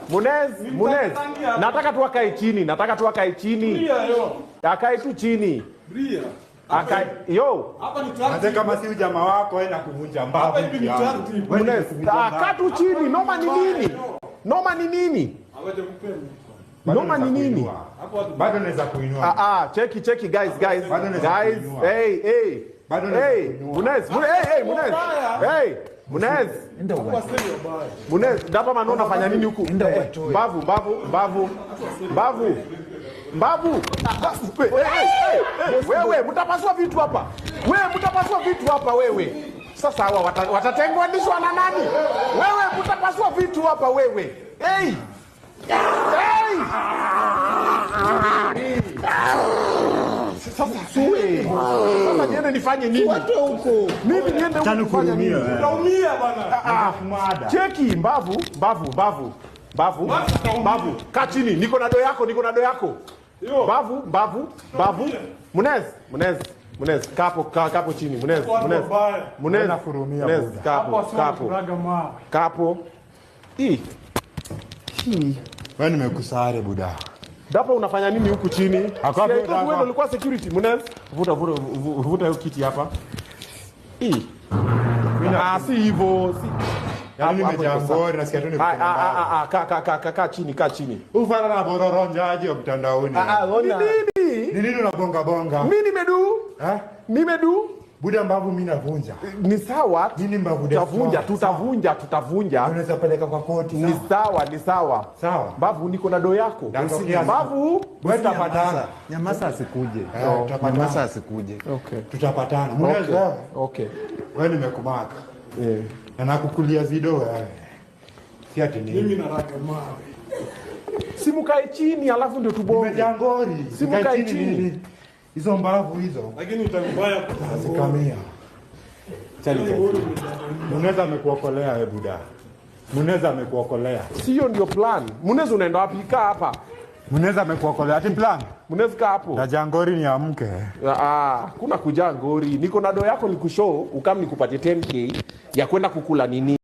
Munez. Nataka tu akae chini. Akae tu chini. Akae yo. Hapa ni traffic. Hata kama si jamaa wako na kuvunja mbavu. Hapa hivi ni traffic. Munez, akae tu chini. Noma ni nini? Awaje kupenda. Noma ni nini? Bado naweza kuinua. Cheki guys. Hey. Munez, dapa mano unafanya nini huku? Mbavu. Wewe, mtapasua vitu hapa. Wewe. Sasa hawa watatenganishwa na nani? Wewe, mtapasua vitu hapa wewe. Hey! Sasa niende nifanye nini? Mimi niende huko kufanya nini? Utaumia bana. Cheki mbavu. Kaa chini. Niko na do yako. Mbavu. Munez, kapo chini. Munez kurumia. Kapo. Wewe nimekusare buda. Dapo unafanya nini huku chini? Wewe ndio ulikuwa security. Munez, vuta hiyo kiti hapa. Si hivyo. Yaani nimejangori nasikia tu kaa chini. Ufana na bororonjaji wa mtandaoni. Ni nini unabonga? Mimi nimedu. Buda mbavu mimi navunja. Ni sawa. Nini mbavu tutavunja. Unaweza peleka kwa koti. Ni sawa. Sawa. Mbavu niko na do yako. Mbavu tutapatana. Nyamasa asikuje. Okay. Tutapatana. Okay. Wewe nimekumaka. Na nakukulia zido wewe. Si ati nini? Mimi naraka mawe. Simu kae chini alafu ndio tubonge. Nimejangori. Simu kae chini. Hizo mbavu hizo. Lakini utakubaya kuzikamia. Muneza amekuokolea wewe buda. Muneza amekuokolea. Sio ndio plan. Muneza unaenda wapi? Kaa hapa. Muneza amekuokolea. Ati plan? Muneza kaa hapo. Na jangori ni amke. Kuna kujangori. Niko na do yako nikushow, ukam nikupatie 10k ya kwenda kukula nini.